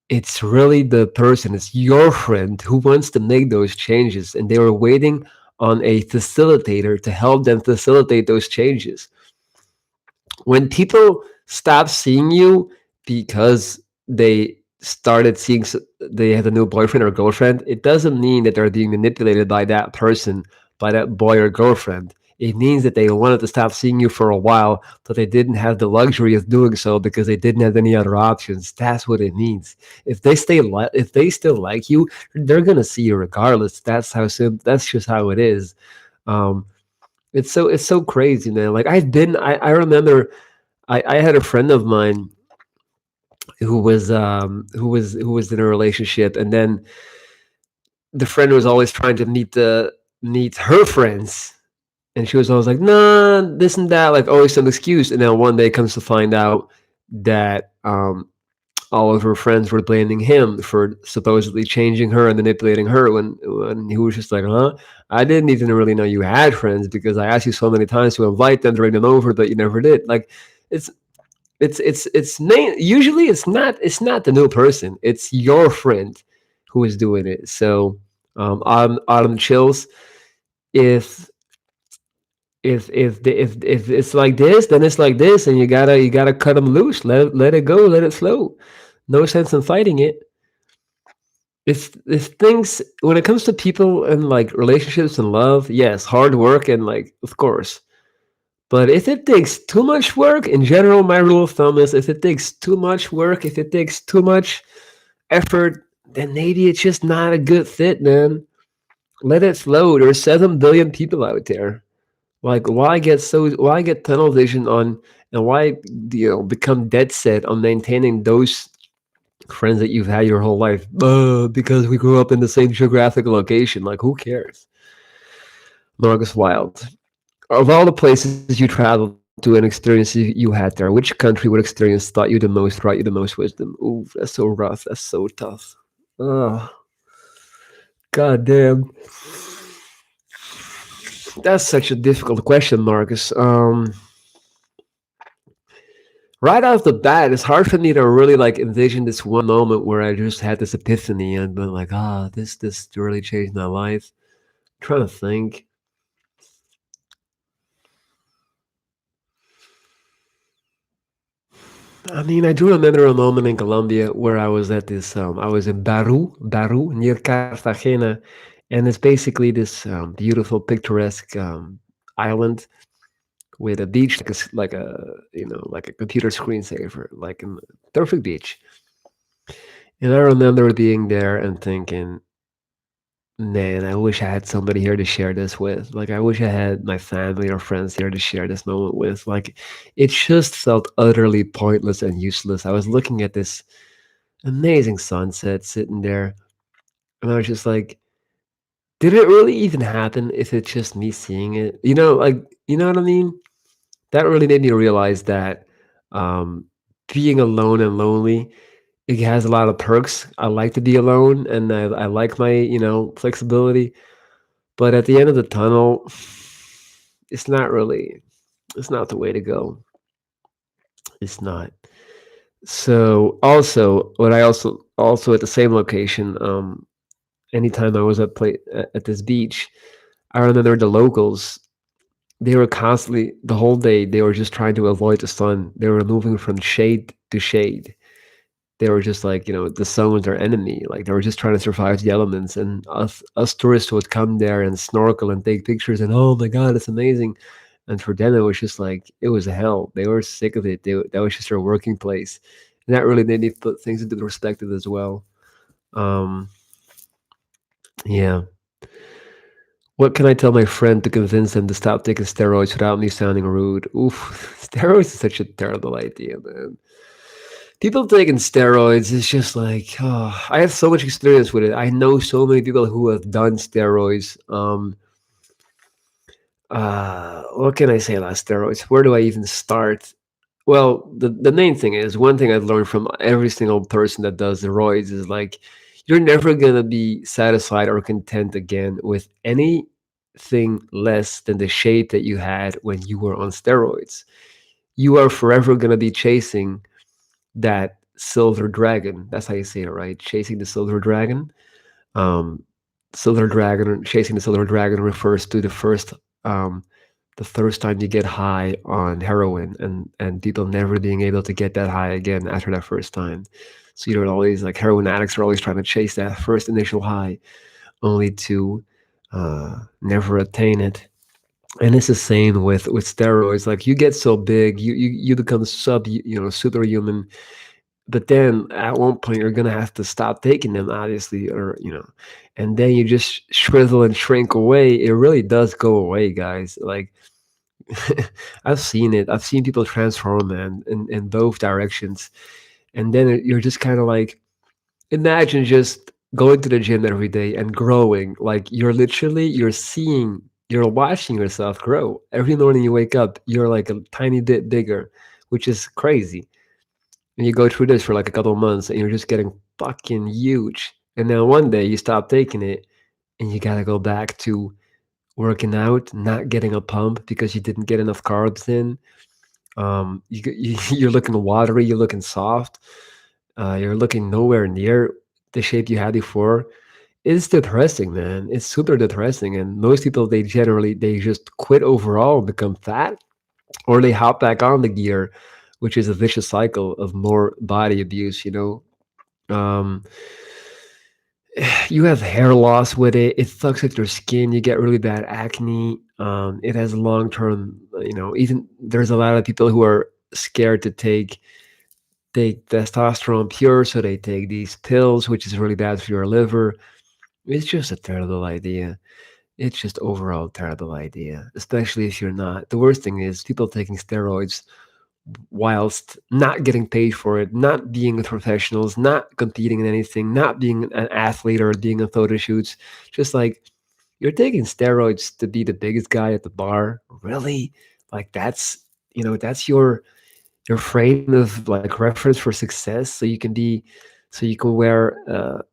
it's really the person, it's your friend who wants to make those changes, and they were waiting on a facilitator to help them facilitate those changes. When people stop seeing you because they had a new boyfriend or girlfriend, it doesn't mean that they're being manipulated by that person, by that boy or girlfriend. It means that they wanted to stop seeing you for a while, but they didn't have the luxury of doing so because they didn't have any other options. That's what it means. If they still like you, they're gonna see you regardless. That's how simple. That's just how it is. Um, it's so crazy, man. Like I remember I had a friend of mine who was in a relationship, and then the friend was always trying to meet her friends, and she was always like, nah, this and that, like always some excuse. And then one day comes to find out that all of her friends were blaming him for supposedly changing her and manipulating her, when he was just like, huh? I didn't even really know you had friends because I asked you so many times to invite them to bring them over, but you never did. Like, it's usually it's not the new person, it's your friend who is doing it. So autumn chills. If if it's like this, then it's like this, and you gotta cut them loose. Let it go. Let it flow. No sense in fighting it. If things when it comes to people and like relationships and love, yes, hard work and like of course. But if it takes too much work, in general, my rule of thumb is if it takes too much work, if it takes too much effort, then maybe it's just not a good fit, man. Let it flow. There's 7 billion people out there. Like, why get tunnel vision on, and why become dead set on maintaining those friends that you've had your whole life? Because we grew up in the same geographic location. Like, who cares? Marcus Wild. Of all the places you traveled to and experiences you had there, which country, what experience taught you the most, brought you the most wisdom? Ooh, that's so rough. That's so tough. Oh, god damn. That's such a difficult question, Marcus. Right off the bat, it's hard for me to really like envision this one moment where I just had this epiphany and been like, this really changed my life. I'm trying to think. I mean, I do remember a moment in Colombia where I was in Baru, near Cartagena, and it's basically this beautiful, picturesque island with a beach like like a computer screensaver, like a perfect beach. And I remember being there and thinking, man, I wish I had somebody here to share this with. Like, I wish I had my family or friends here to share this moment with. Like, it just felt utterly pointless and useless. I was looking at this amazing sunset sitting there, and I was just like, did it really even happen if it's just me seeing it? You know what I mean? That really made me realize that um, being alone and lonely, it has a lot of perks. I like to be alone, and I like my flexibility. But at the end of the tunnel, it's not really it's not the way to go. It's not. So also, what I also at the same location, anytime I was at this beach, I remember the locals. They were constantly the whole day. They were just trying to avoid the sun. They were moving from shade to shade. They were just like, the sun was their enemy. Like they were just trying to survive the elements. And us tourists would come there and snorkel and take pictures. And oh my god, it's amazing. And for them, it was just like it was hell. They were sick of it. That was just their working place, and that really made me put things into perspective as well. Um, yeah. What can I tell my friend to convince them to stop taking steroids without me sounding rude? Oof, steroids is such a terrible idea, man. People taking steroids is just like, I have so much experience with it. I know so many people who have done steroids. What can I say about steroids? Where do I even start? Well, the main thing is one thing I've learned from every single person that does steroids is like you're never gonna be satisfied or content again with anything less than the shape that you had when you were on steroids. You are forever gonna be chasing that silver dragon. That's how you say it, right? Chasing the silver dragon. Um, silver dragon, chasing the silver dragon refers to um, the first time you get high on heroin, and people never being able to get that high again after that first time. So you're always like heroin addicts are always trying to chase that first initial high, only to never attain it. And it's the same with steroids. Like you get so big, you become superhuman, but then at one point you're gonna have to stop taking them, obviously, or and then you just shrivel and shrink away. It really does go away, guys. Like I've seen it. I've seen people transform, man, in both directions, and then you're just kind of like, imagine just going to the gym every day and growing. Like you're watching yourself grow. Every morning you wake up, you're like a tiny bit bigger, which is crazy. And you go through this for like a couple of months and you're just getting fucking huge. And then one day you stop taking it and you gotta go back to working out, not getting a pump because you didn't get enough carbs in. You're looking watery, you're looking soft, you're looking nowhere near. the shape you had before, it's depressing, man. It's super depressing. And most people, they generally, they just quit overall and become fat, or they hop back on the gear, which is a vicious cycle of more body abuse, you know. Um, you have hair loss with it. It fucks with your skin. You get really bad acne. It has long term, you know, even there's a lot of people who are scared to take testosterone pure, so they take these pills, which is really bad for your liver. It's just a terrible idea. It's just overall terrible idea, especially if you're not. The worst thing is people taking steroids whilst not getting paid for it, not being with professionals, not competing in anything, not being an athlete or being in photo shoots. Just like you're taking steroids to be the biggest guy at the bar. Really? Like that's, you know, that's your frame of like reference for success. So you can be, so you can wear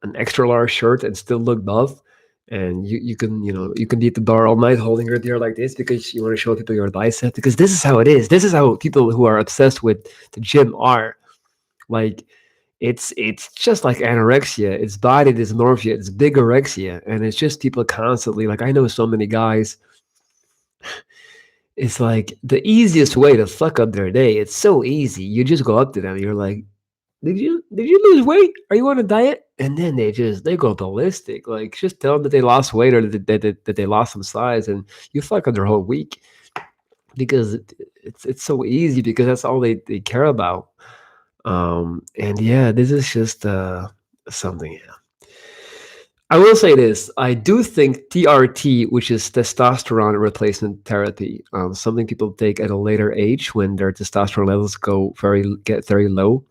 an extra large shirt and still look buff. And you can, you know, you can be at the bar all night holding your beer like this because you want to show people your bicep, because this is how it is. This is how people who are obsessed with the gym are. Like it's just like anorexia. It's body dysmorphia. It's bigorexia. And it's just people constantly, like I know so many guys, it's like the easiest way to fuck up their day. It's so easy. You just go up to them. You're like, did you lose weight? Are you on a diet? And then they go ballistic. Like just tell them that they lost weight or that they lost some size, and you fuck up their whole week because it's so easy because that's all they care about. And yeah, this is just something. Yeah. I will say this. I do think TRT, which is testosterone replacement therapy, something people take at a later age when their testosterone levels get very low.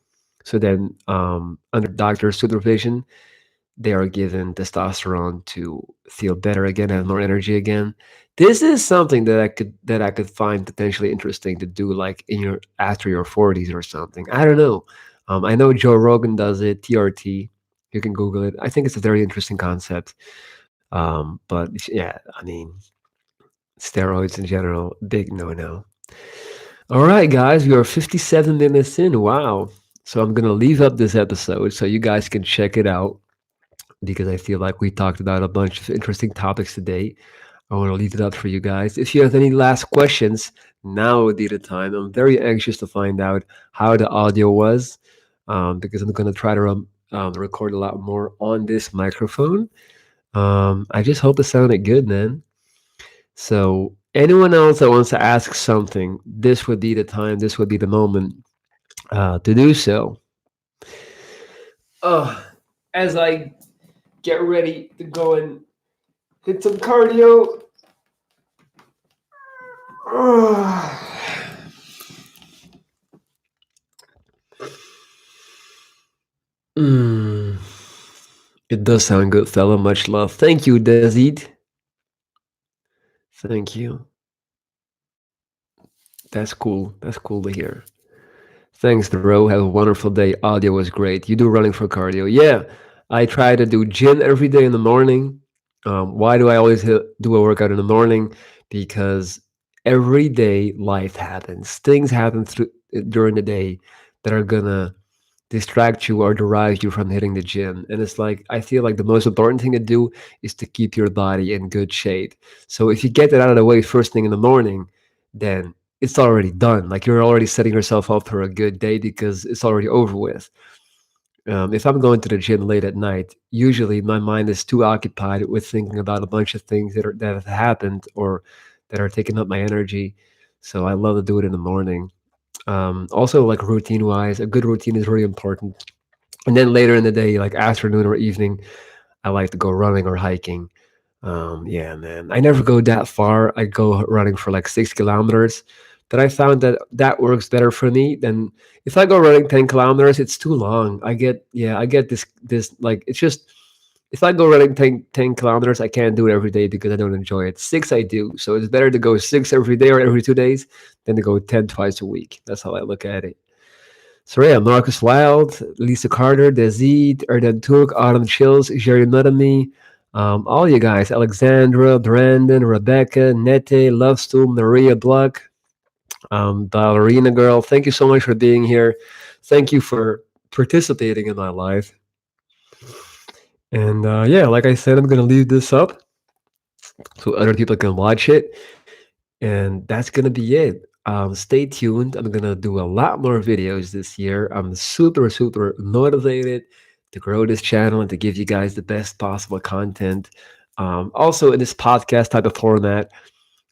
So then, under doctor supervision, they are given testosterone to feel better again, have more energy again. This is something that I could find potentially interesting to do, like in your after your 40s or something. I don't know. I know Joe Rogan does it. TRT. You can Google it. I think it's a very interesting concept. But yeah, I mean, steroids in general, big no no. All right, guys, we are 57 minutes in. Wow. So I'm gonna leave up this episode so you guys can check it out because I feel like we talked about a bunch of interesting topics today. I want to leave it up for you guys. If you have any last questions, now would be the time. I'm very anxious to find out how the audio was, because I'm going to try to record a lot more on this microphone. I just hope it sounded good, man. So, anyone else that wants to ask something, this would be the time, this would be the moment to do so. Oh, as I get ready to go and hit some cardio. Mm, it does sound good, fella. Much love. Thank you, Dezid. Thank you. That's cool. That's cool to hear. Thanks, bro. Have a wonderful day. Audio was great. You do running for cardio. Yeah, I try to do gym every day in the morning. Why do I always do a workout in the morning? Because every day life happens. Things happen during the day that are gonna distract you or derive you from hitting the gym. And it's like, I feel like the most important thing to do is to keep your body in good shape. So if you get that out of the way first thing in the morning, then it's already done. Like you're already setting yourself up for a good day because it's already over with. If I'm going to the gym late at night, usually my mind is too occupied with thinking about a bunch of things that have happened or that are taking up my energy. So I love to do it in the morning. Also, like routine wise, a good routine is really important. And then later in the day, like afternoon or evening, I like to go running or hiking. Yeah, man. I never go that far. I go running for like 6 kilometers. But I found that that works better for me than if I go running 10 kilometers. It's too long. I get this like it's just if I go running 10 kilometers, I can't do it every day because I don't enjoy it. Six I do, so it's better to go six every day or every 2 days than to go 10 twice a week. That's how I look at it. So yeah, Marcus Wild, Lisa Carter, Dezid, Erdan Turk, Autumn Chills, Jerry Mudamy, all you guys, Alexandra, Brandon, Rebecca, Nete, Lovestool, Maria Block, Ballerina Girl. Thank you so much for being here. Thank you for participating in my life. And yeah, like I said, I'm gonna leave this up so other people can watch it. And that's gonna be it. Stay tuned. I'm gonna do a lot more videos this year. I'm super, super motivated to grow this channel and to give you guys the best possible content. Also, in this podcast type of format,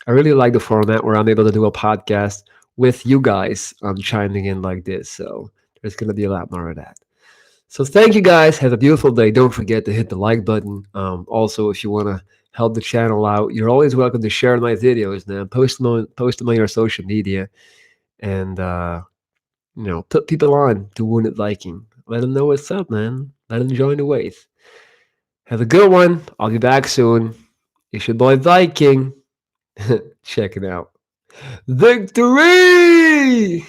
I really like the format where I'm able to do a podcast with you guys chiming in like this. So there's gonna be a lot more of that. So thank you guys. Have a beautiful day. Don't forget to hit the like button. Also, if you want to help the channel out, you're always welcome to share my videos, man. Post them on your social media, and put people on to Wounded Viking. Let them know what's up, man. Let them join the wave. Have a good one. I'll be back soon. It's your boy Viking. Check it out. Victory!